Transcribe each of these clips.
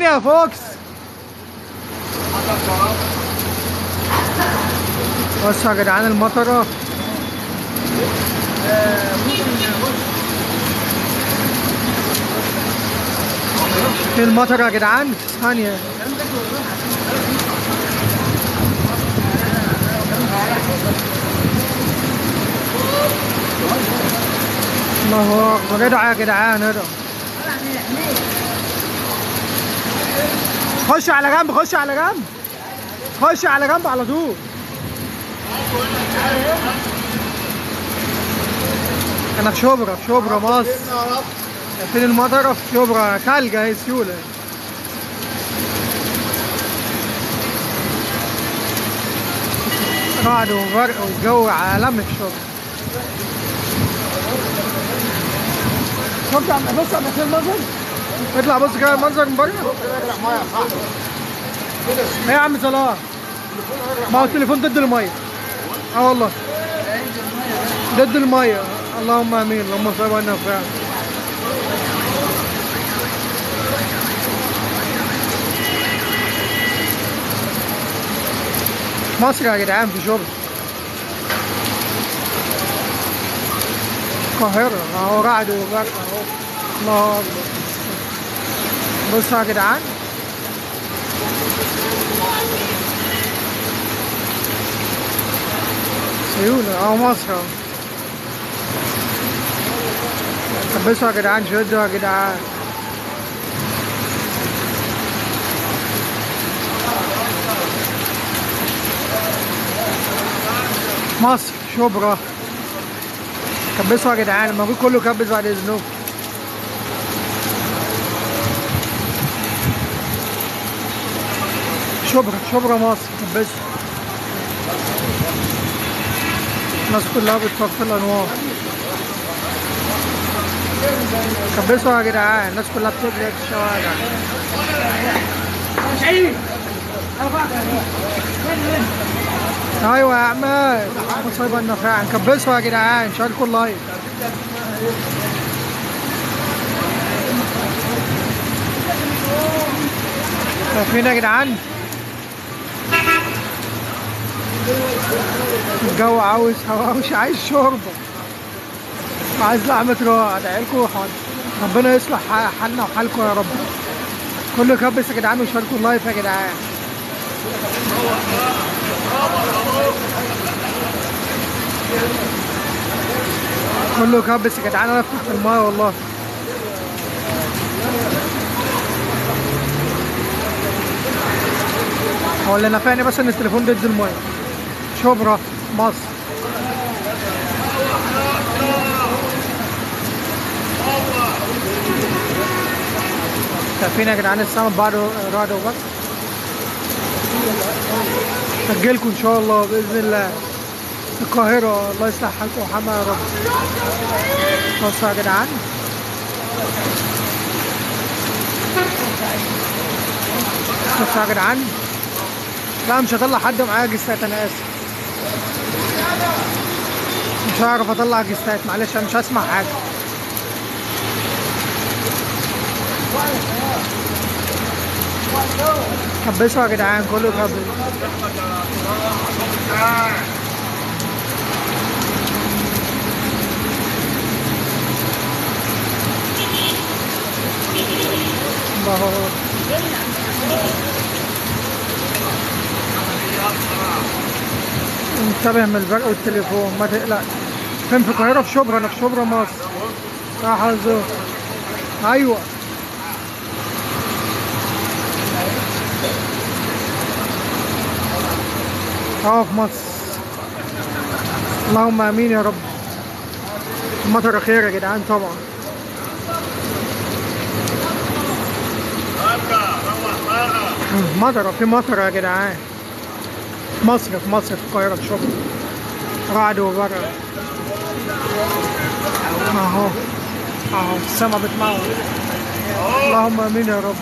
يا فوكس بصوا يا جدعان المطره. في المطره يا جدعان ثانيه. الله اكبر. ادعوا يا جدعان ادعوا. خش على جنب خش على جنب خش على جنب على طول. انا في شبرا في شبرا مصر. فين المطره؟ في شبرا ثلج اهي سيوله. رعد وبرق والجو عالمي في شبرا. شفت عم بص على المنظر؟ اطلع بص كده المنظر من بره. ايه يا عم صلاح؟ ما هو التليفون ضد الميه. اه والله ضد الميه. اللهم امين اللهم صل على النبي. مصر يا جدعان في شغل. القاهرة اهو رعد وبرق اهو. الله اكبر. بصوا يا جدعان سيولة اهو مصر اهو. بصوا يا جدعان شدوا يا جدعان. مصر شبرا. كبسوا يا جدعان الموجود كله كبس بعد اذنكم. شبرا مصر كبسوا. الناس كلها بتطفي الانوار. كبسوا يا جدعان الناس كلها بتجري في الشوارع. ايوه يا عماد مصيبه النفاع. نكبسوا يا جدعان شاركوا اللايك. شايفين يا جدعان الجو عاوز هوا مش عايز شوربه. عايز لحمه راس. ادعيلكوا ربنا يصلح حالنا وحالكم يا رب. كله كبس يا جدعان وشاركوا اللايف يا جدعان. كله كبس يا جدعان. انا فتحت المايه والله. هو اللي نفعني بس ان التليفون ضد المايه. شبرا مصر. شايفين يا جدعان السما بعد رعد وبرق. سجلكم ان شاء الله باذن الله. القاهرة الله يصلح حالكم وحما يا رب. بصوا يا جدعان بصوا يا جدعان. لا مش هطلع حد معايا جستات انا اسف. مش هعرف اطلع جستات معلش انا مش هسمع حاجة. كبسوا يا جدعان كله كبس. الله انتبه من البرق والتليفون ما تقلقش. فين في القاهرة؟ في شبرا. انا في شبرا مصر. راح ازور. ايوه اه في مصر. اللهم امين يا رب. المطر خير يا جدعان طبعا. مطر في مطر يا جدعان. مصر في مصر في القاهرة في شبرا. رعد وبرق اهو اهو السما بتموت. اللهم امين يا رب.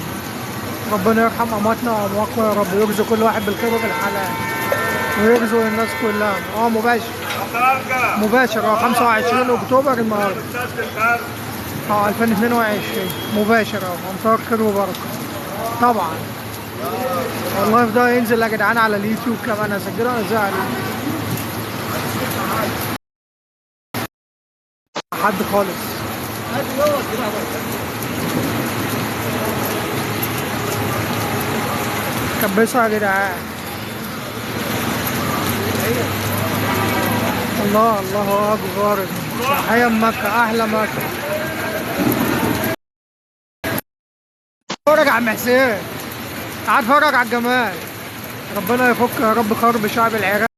ربنا يرحم امواتنا وامواتكم يا رب ويرزق كل واحد بالخير وبالحلال ويرزق الناس كلها. مباشر 25 اكتوبر النهارده 2022 مباشر امطار خير وبركه. طبعا. والله ده ينزل يا جدعان على اليوتيوب كمان، اسجله ازاي على حد خالص. كبسوا يا جدعان. الله الله اكبر. تحية مكة، احلى مكة. اتفرج على عم حسين، تعال اتفرج على الجمال. ربنا يفك يا رب كرب شعب العراق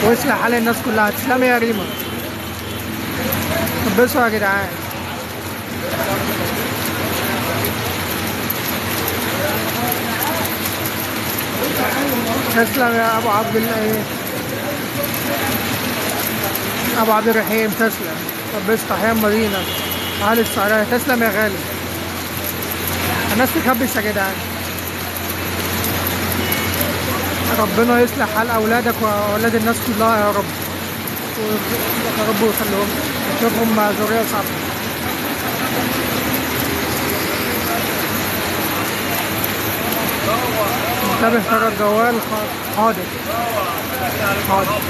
ويصلح حال الناس كلها. تسلمي يا ريما. كبسوا يا جدعان. تسلم يا ابو عبد الله، ابو عبد الرحيم تسلم. كبس تحية مدينة اهل السعودية. تسلم يا غالي. الناس تكبس يا جدعان. ربنا يصلح حال اولادك واولاد الناس كلها يا رب، يا رب ويخليهم يشوفهم مع ذريه صالحه. انتبه ترى الجوال. حاضر حاضر.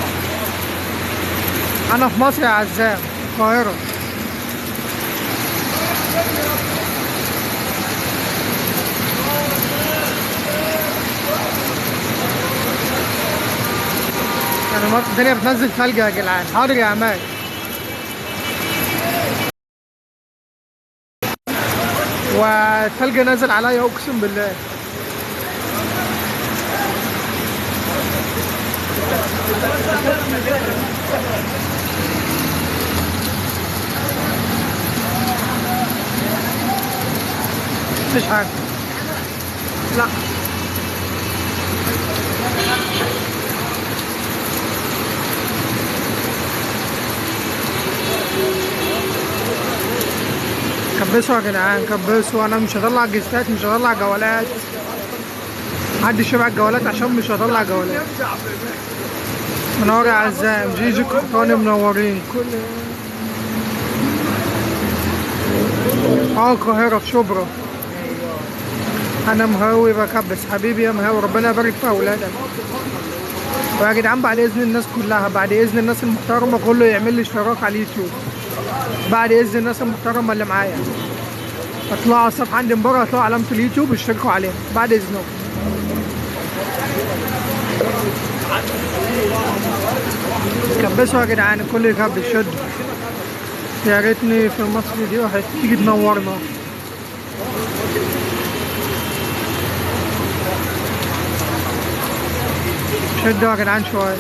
انا في مصر يا عزام، القاهره. يعني الدنيا بتنزل ثلج يا جدعان. حاضر يا عماد. والثلج نازل عليا اقسم بالله. مفيش حاجه. لا كبسوا يا جدعان كبسوا. انا مش هطلع جستات، مش هطلع جولات. محدش يبعت جولات عشان مش هطلع جولات. منور يا عزام. جيجي قحطاني منورين. القاهرة في شبرا. انا مهاوي بكبس حبيبي يا مهاوي. ربنا يبارك في اولادك. ويا جدعان بعد اذن الناس كلها، بعد اذن الناس المحترمة كله يعمل لي اشتراك على اليوتيوب. بعد اذن الناس المحترمة اللي معايا اطلعوا على الصفحة عندي من بره، هتلاقوا علامة اليوتيوب اشتركوا عليها بعد اذنكم. كبسوا يا جدعان الكل يكبس. شدوا. يا ريتني في مصر دي واحد تيجي تنورنا. شدوا يا جدعان شوية.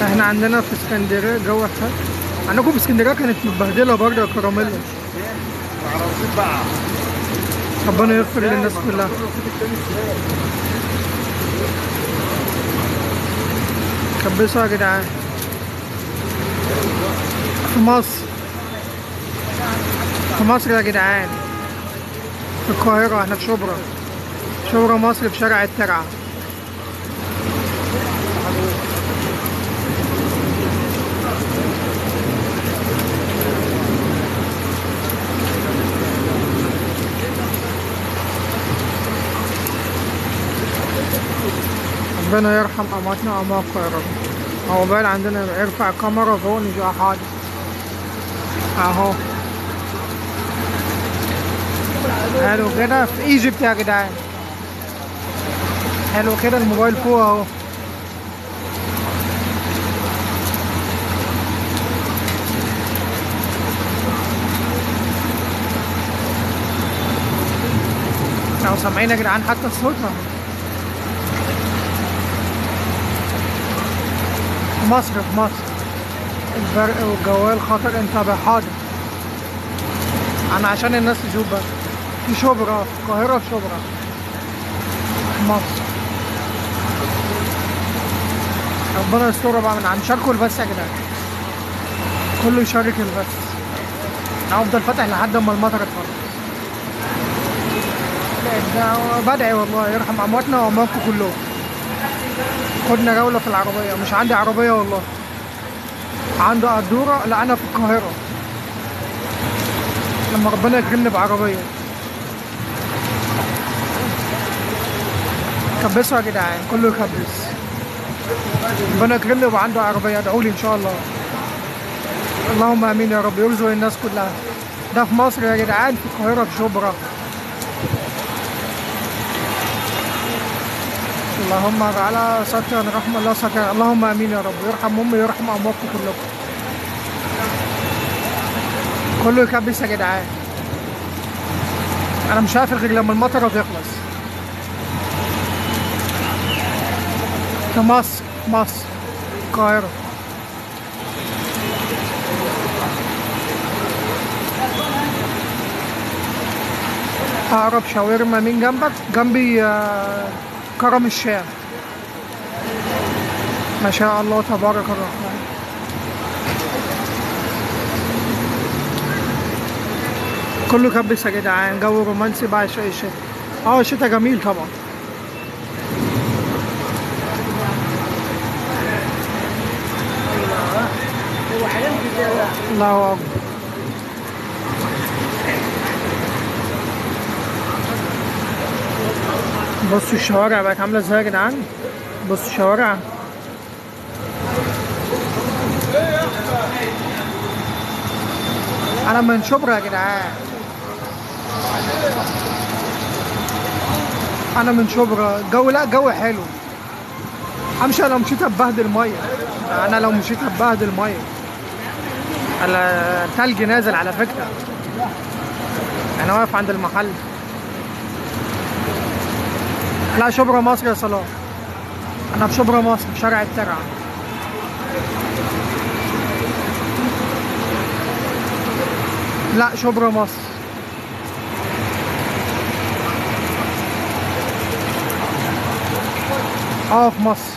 احنا عندنا في اسكندرية جو حلو. عندكم في اسكندرية كانت متبهدلة برضه يا كراميلا. ربنا يغفر للناس كلها. كبسوا يا جدعان. في مصر، في مصر يا جدعان، في القاهرة. احنا في شبرا، شبرا مصر، في شارع الترعة. ربنا يرحم امواتنا وامواتكم يا رب. هو باين عندنا. ارفع الكاميرا فوق نجي. حاضر اهو. حلو كده. في ايجيبت يا جدعان. حلو كده. الموبايل فوق اهو. لو سامعين يا جدعان حتى الصوت اهو. في مصر، في مصر البرق والجوال خطر. انتبه. حاضر. انا عشان الناس تشوف بس. في شبرا، في القاهرة، في شبرا، في مصر. ربنا يستر بقى من عند. شاركوا البث يا جدعان. كله يشارك البث. انا هفضل فاتح لحد اما المطر تخلص. بدعي والله يرحم امواتنا وامواتكم كلهم. خدنا جولة في العربية. مش عندي عربية والله. عنده قدورة. لا أنا في القاهرة. لما ربنا يكرمني بعربيه. كبسوا يا جدعان، كله يكبس. ربنا يكرمني ويبقى عنده عربيه، ادعوا لي ان شاء الله. اللهم امين يا رب، يرزق الناس كلها. ده في مصر يا جدعان، في القاهره، في شبرا. اللهم على ستر رحمة الله ستر. اللهم امين يا رب، يرحم امي ويرحم امواتكم كلكم. كله يكبس يا جدعان. انا مش هقفل غير لما المطره تخلص. في مصر، مصر القاهرة. أقرب شاورما مين جنبك؟ جنبي كرم الشام. ما شاء الله تبارك الرحمن. كله كبس يا جدعان، جو رومانسي بقى الشتاء. الشتاء جميل طبعا. الله أكبر. بصوا الشوارع بقت عاملة ازاي يا جدعان. بصوا الشوارع. أنا من شبرا يا جدعان. أنا من شبرا. الجو، لا جو حلو. أمشي لو مشيت هبهدل مية. أنا لو مشيت هبهدل مية. التلج نازل على فكرة. أنا واقف عند المحل. لا شبرا مصر يا صلاح. أنا في شبرا مصر، في شارع الترعة. لا شبرا مصر. في مصر.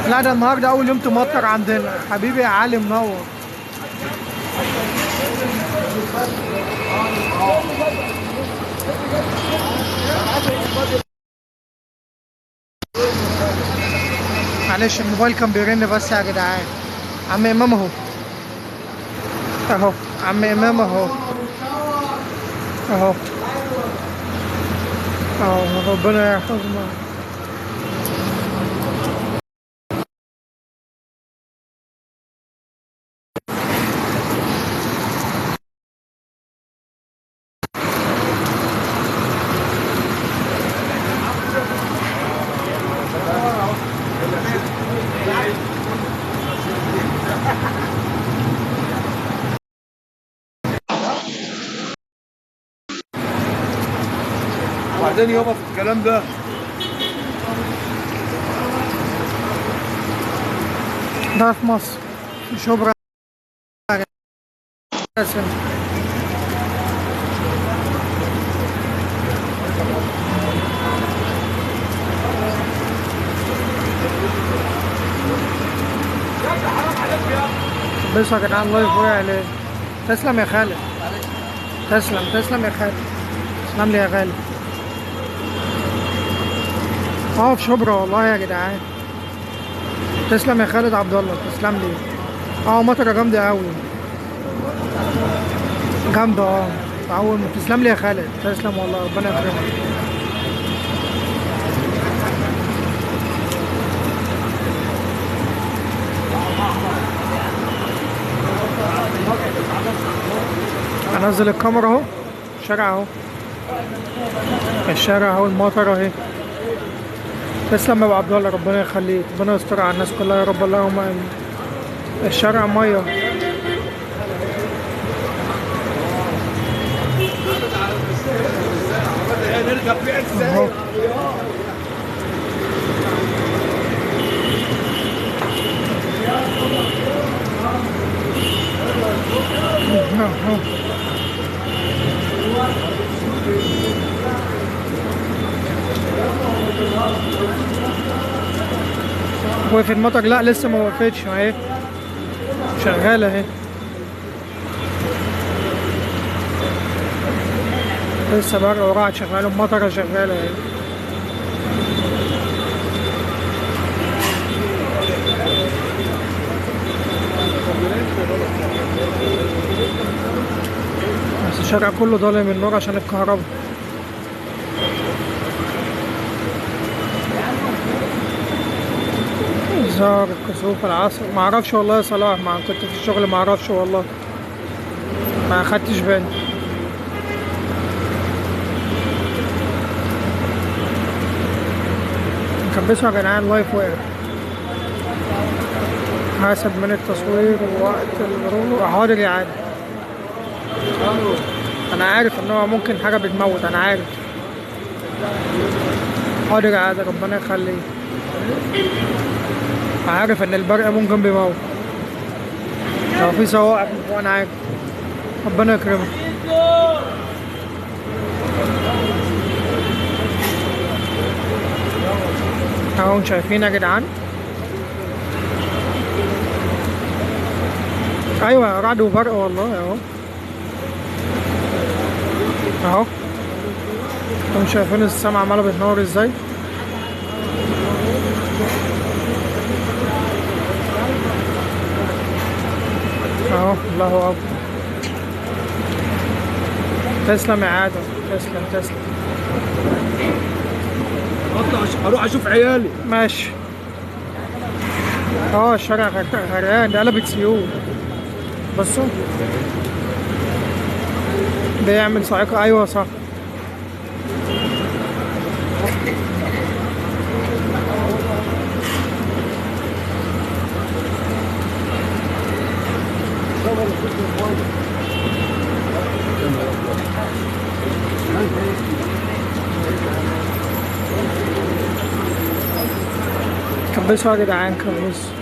لا ده النهارده اول يوم تمطر عندنا. حبيبي يا علي منور. معلش الموبايل كان بيرن بس يا جدعان. عم امام اهو. اهو عم امام اهو. اهو ربنا يحفظنا. وبعدين يابا في الكلام ده. ده في مصر، في شبرا. بس يا جدعان الله يفوق عليه. تسلم يا خالد. تسلم يا خالد. تسلم لي يا غالي. في شبرا والله يا جدعان. تسلم يا خالد عبد الله، تسلم لي. مطره جامده قوي. جامده. اول تسلم لي يا خالد. تسلم والله، ربنا يكرمك. انزل الكاميرا اهو. الشارع اهو. الشارع اهو، المطر اهي. تسلم يا ابو عبد الله، ربنا يخليك. ربنا يستر على الناس كلها يا رب، اللهم امين. الشارع ميه. اهو. وقف المطر؟ لا لسه ما وقفتش اهي، شغاله اهي. لسه برق ورعد شغال ومطره شغاله يعني. بس الشارع كله ضالم النور عشان الكهرباء. ظهر الكسوف العصر معرفش والله يا صلاح، ما كنت في الشغل معرفش والله، ما خدتش بالي. كبسوا يا جدعان، لايف وقع. حاسب من التصوير ووقت الغروب. حاضر يا عادل. انا عارف ان هو ممكن حاجه بتموت، انا عارف. حاضر يا عادل، ربنا يخليك. عارف ان البرق ممكن بيموت لو في سواق من فوق، انا عارف. ربنا يكرمك. اهو شايفين يا جدعان. ايوه رعد وبرق والله اهو. اهو انتم شايفين السما عماله بتنور ازاي. اهو الله اكبر. تسلم يا عادل، تسلم تسلم. اطلع اروح اشوف عيالي. ماشي. اه الشارع غرقان، ده قلبت سيول. بصوا بيعمل صاعقة، ايوه صح. كبسوا يا جدعان كبسوا.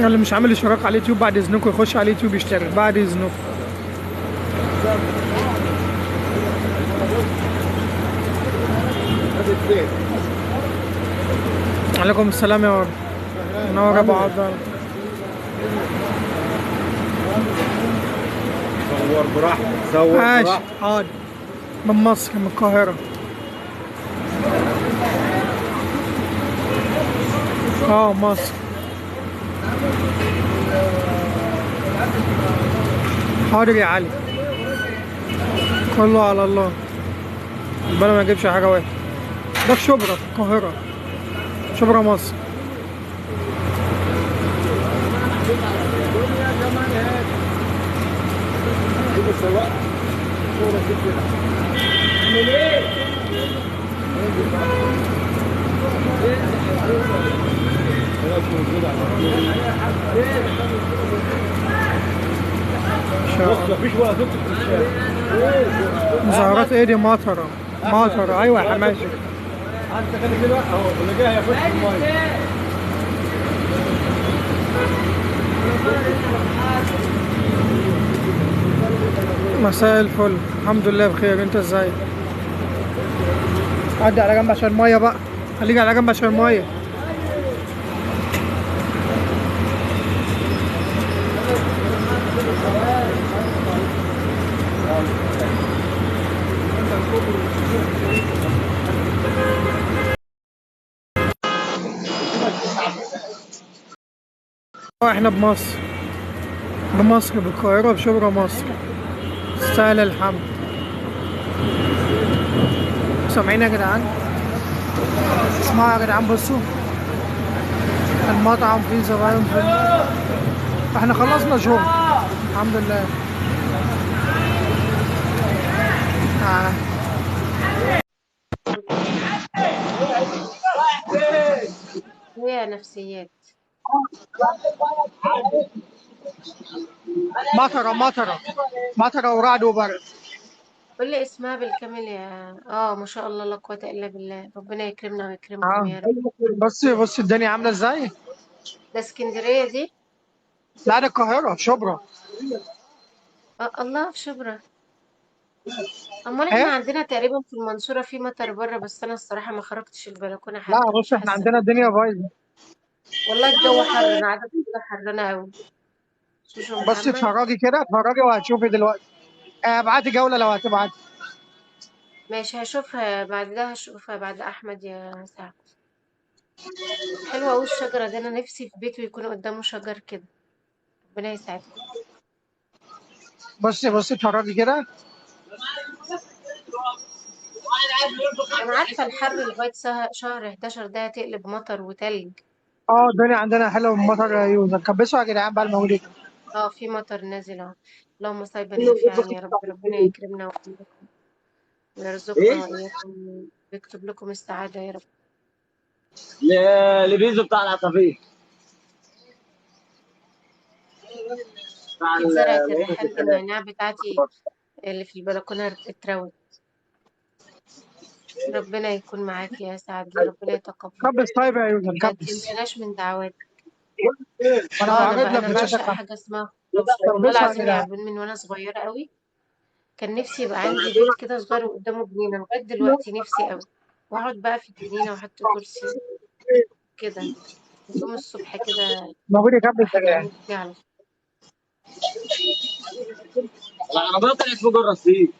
اللي مش عامل اشتراك على اليوتيوب بعد اذنكم يخش على اليوتيوب يشترك بعد اذنكم. عليكم السلام يا ورد. نور ابو عبد الله. صور براحتك، صور ماشي براحتك. حاضر. من مصر، من القاهرة. اه مصر. حاضر يا علي. كله على الله. البلد ما يجيبش حاجة واحدة. ده في شبرا في القاهرة، شبرا مصر. ان شاء الله. مفيش ولا ست في الشارع. مظاهرات ايه دي؟ مطرة مطرة، ايوه يا حماشي. انت خلي كده اهو اللي جاي هيخش في الميه. مساء الفل، الحمد لله بخير، انت ازاي؟ عدي على جنب عشان المية بقى، خليك على جنب عشان المية. احنا بمصر، بمصر بالقاهرة بشبرا مصر. تستاهل الحمد. سامعين يا جدعان؟ اسمعوا يا جدعان، بصوا المطعم فيه زباين احنا خلصنا شغل الحمد لله. آه. هي نفسيات. مطرة مطرة مطرة ورعد وبرد. قول لي اسمها بالكامل يا ما شاء الله، لا قوة إلا بالله، ربنا يكرمنا ويكرمكم اه يا رب. بصي بصي الدنيا عاملة ازاي. ده اسكندرية دي؟ لا ده القاهرة شبرا. الله، في شبرا. امال احنا ايه. عندنا تقريبا في المنصورة في مطر بره، بس انا الصراحة ما خرجتش البلكونة لا حتى، بص مش احنا حاسة عندنا بيه. الدنيا بايظة. والله الجو حر، انا قاعدة كده حرانة قوي. شوشو بص محمد. اتفرجي كده، اتفرجي وهتشوفي دلوقتي. ابعتي جولة لو هتبعتي. ماشي هشوفها بعد ده، هشوفها بعد احمد يا سعد. حلوة اوي الشجرة دي، انا نفسي في بيته يكون قدامه شجر كده. ربنا يسعدكم. بصي اتفرجي كده. انا عارفة الحر لغاية شهر 11 ده هتقلب مطر وتلج. اه الدنيا عندنا حلوه بمطر يوزر. كبسوا يا جدعان بقى الموجودين. اه في مطر نازل اهو. اللهم صيبا نافعا يا رب، ربنا يكرمنا ويكرمكم ويرزقنا واياكم، ويكتب لكم السعادة يا رب. لبيزو بتاع العصافير، بتاع اتزرعت القطط الريحان الثلاثه. بالنعناع بتاعتي اللي في البلكونة اتروت. ربنا يكون معاك يا سعد، ربنا يتقبل. كبس طيب يا يوزر ما كبس. تنسناش من دعوات. انا اه انا بعرض بقى لك انا بشاشة بعشق كبس. حاجة اسمها خضروات والله كبسوا يا العظيم يا جدعان. عبود، من وانا صغيرة قوي كان نفسي يبقى عندي بيت كده صغير وقدامه جنينة، لغاية دلوقتي نفسي قوي. واقعد بقى في الجنينة واحط كرسي كده، يوم الصبح كده موجود يكبس يا الواحد جدعان. يعمل فيه على طول. العربيات طلعت فوق الرصيف.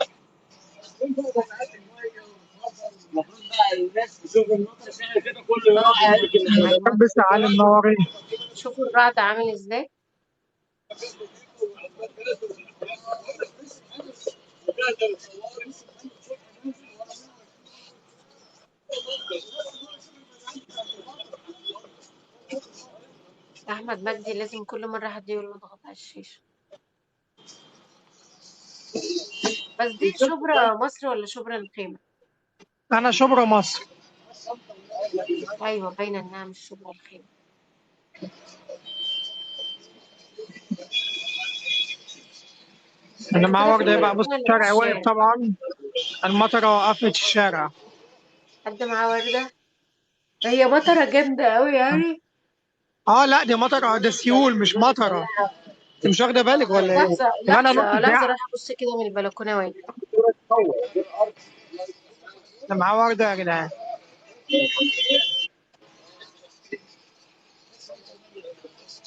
المفروض بقى الناس تشوف المطر تعمل كده كل يوم اه جدا يركن الحاجات. كبس يا عالم نورين. شوفوا الرعد عامل ازاي. احمد مجدي لازم كل مرة حد يقول له اضغط على الشاشة. بس دي شبرا مصر ولا شبرا الخيمة؟ انا شبرا مصر. ايوه باينة انها مش شبرا الخيمة. انا انت مع كده في ورده بقى. بص البلكونة ولا في الشارع واقف الشارع؟ طبعا. المطره وقفت الشارع. حد معاه وردة؟ هي مطرة جامدة قوي يعني. اه لا دي مطره، ده سيول مش مطره. انت مش واخده بالك ولا ايه؟ لحظة يبقى انا نص لحظة لحظة، ساعه. راح ابص كده من البلكونة وين. انا مع ورده يا جدعان.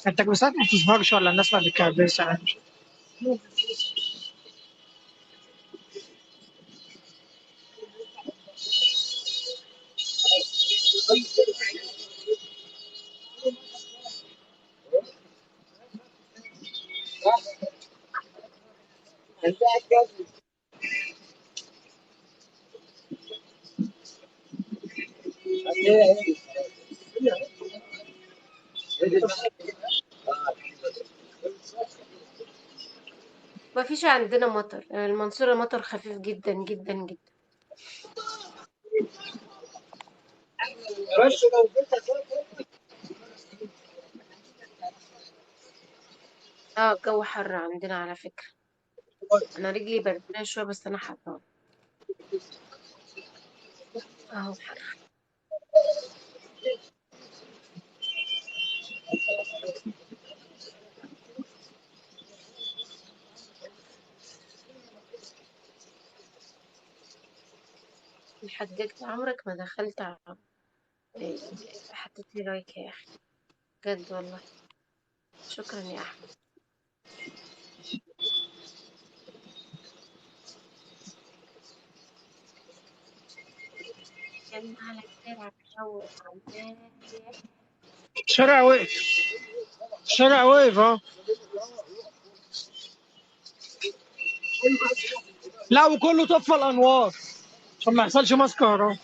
التكبيسات ما بتظهرش ولا الناس ما بتكبسش يعني. ما فيش عندنا مطر، المنصورة مطر خفيف جدا جدا جدا. اه الجو حر عندنا على فكرة. انا رجلي بردانة شوية بس انا حرة اهو حر. الحجاج عمرك ما دخلت على حطيت لي لايك يا اخي، بجد والله. شكرا يا احمد. كان على الشارع بيروق عمال. الشارع وقف. الشارع وقف اه. لا وكله طفى الانوار عشان ما يحصلش مسكره.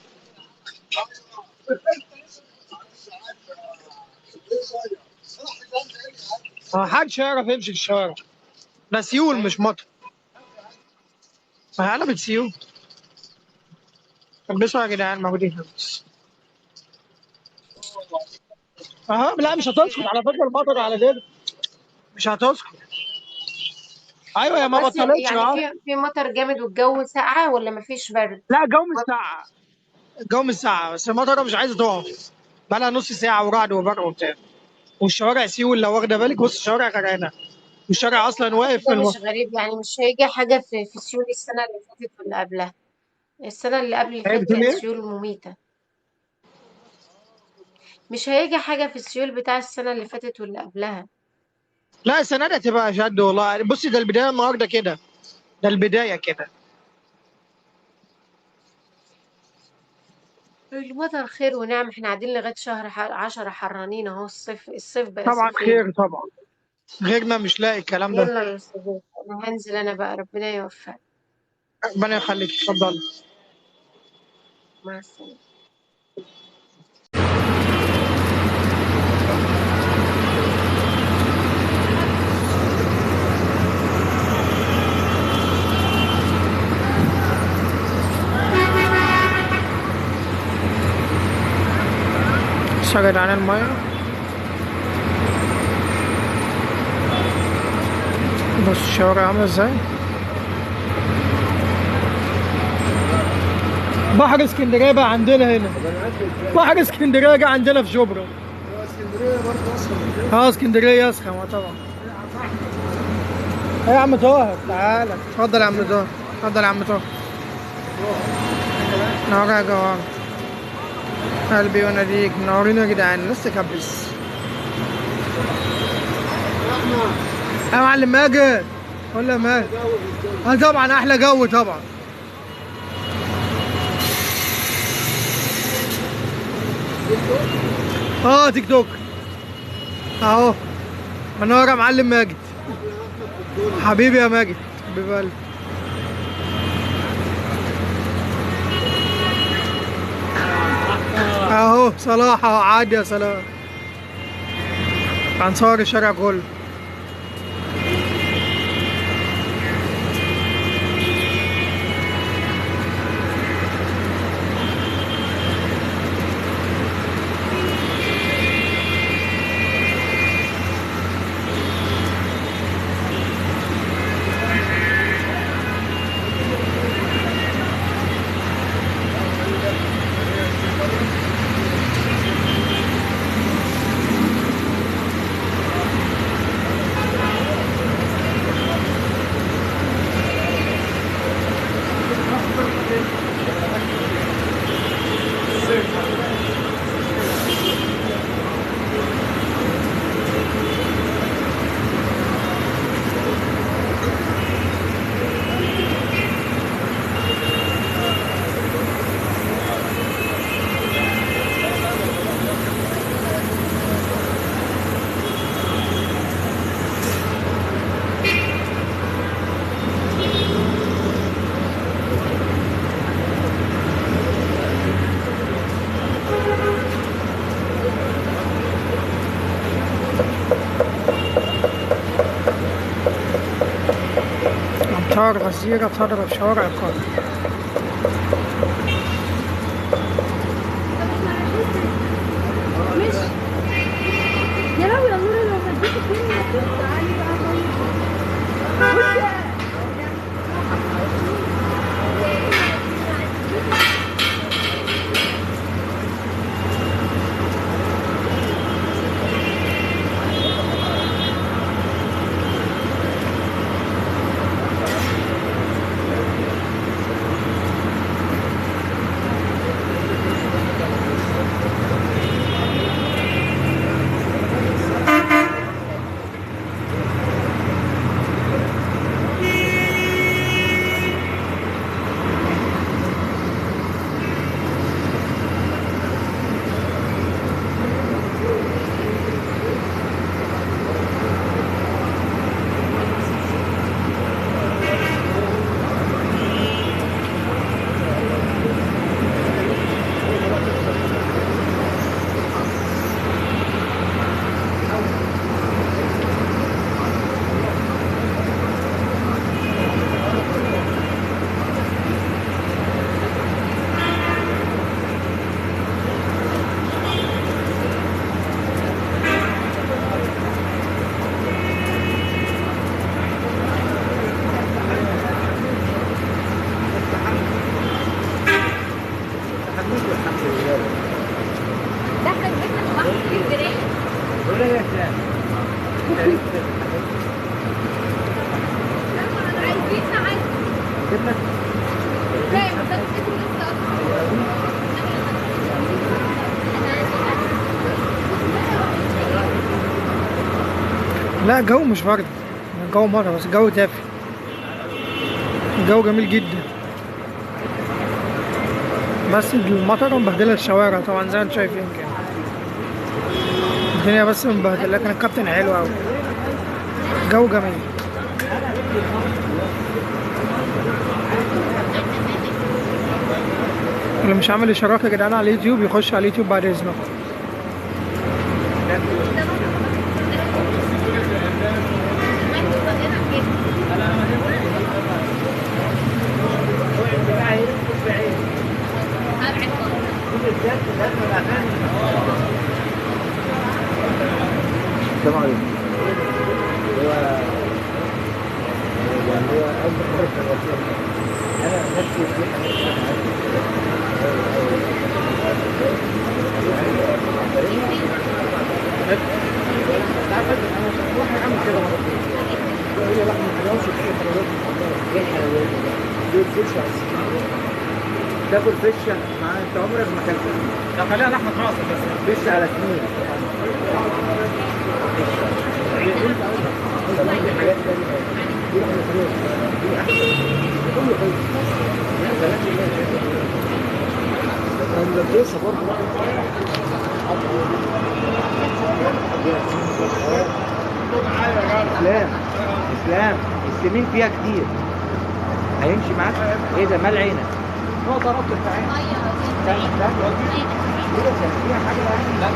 ما حدش يعرف يمشي في الشارع. ده سيول ايوه مش مطر. ما قلبت سيول. كبسوا يا جدعان موجودين. اه لا مش هتسكت على فكره المطر على كده. مش هتسكت. ايوه يا ما بس بطلتش يعني اه. في مطر جامد والجو ساقعة ولا مفيش برد؟ لا الجو مش ساقع. الجو مش ساقع بس المطره مش عايزه تقف. بقى لها نص ساعه ورعد وبرق وبتاع. والشوارع سيول لو واخده بالك. بص الشوارع غرقانه. والشارع اصلا واقف في ده مش غريب يعني، مش هيجي حاجة في سيول السنة اللي فاتت واللي قبلها. السنة اللي قبل اللي هي فاتت بتقول كانت ايه؟ سيول مميتة. مش هيجي حاجة في السيول بتاع السنة اللي فاتت واللي قبلها. لا السنه دي هتبقى جد والله. بصي ده البدايه النهارده كده، ده البدايه كده. المطر خير ونعم، احنا قاعدين لغاية شهر 10 حرانين اهو. الصيف بقى طبعا صيفين. خير طبعا، غيرنا مش لاقي الكلام ده. يلا يا استاذ، انا هنزل انا بقى، ربنا يوفقك. ربنا يخليك، اتفضل. مع السلامة. شغل عن الميه. بص الشوارع عامله ازاي. بحر اسكندريه بقى عندنا هنا، بحر اسكندريه جه عندنا في شبرا. اسكندريه برضه اصلا. اه اسكندريه اسخن طبعا. ايه يا عم طاهر تعالى، اتفضل يا عم طاهر، اتفضل يا عم طاهر. نور يا جوار، قلبي يناديك، منورين يا جدعان، لسه كبس. يا معلم ماجد، ولا ماجد؟ اه طبعا احلى جو طبعا. اه تيك توك اهو. منور يا معلم ماجد، حبيبي يا ماجد، حبيب قلبي. اهو صلاح اهو، عادي يا صلاح، هنصور الشارع كله. أمطار غزيرة تضرب شوارع القاهرة. ماشي يا لهوي يا نور، لو وديتك فين تعالي بقى طيب. ده احنا جبنا في بحر اسكندريه. لا ما انا عايزين نعدي. لا بس انا نسيت لسه اصلا. لا الجو مش برد، الجو مرة بس الجو دافي، الجو جميل جدا، بس المطره مبهدله الشوارع طبعا زي ما انتم شايفين كده، الدنيا بس مبهدله، لكن الكابتن حلو قوي، الجو جميل. اللي مش عامل اشتراك يا جدعان على اليوتيوب يخش على اليوتيوب بعد اذنكم. السلام عليكم. هو أول مرة كان أنا نفسي تاكل فشه مع انت عمرك ما اكلتها. لا خليها لحمة راسك بس. فشه على سنين. حاجات تانية. دي لحمة فراخ. دي احسن. كله كويس. ملبسها برضه. اسلام السمين فيها كتير. هيمشي معاك؟ ايه ده مال عينك؟ هو ضربت العين. فيها حاجة يعني؟ لا.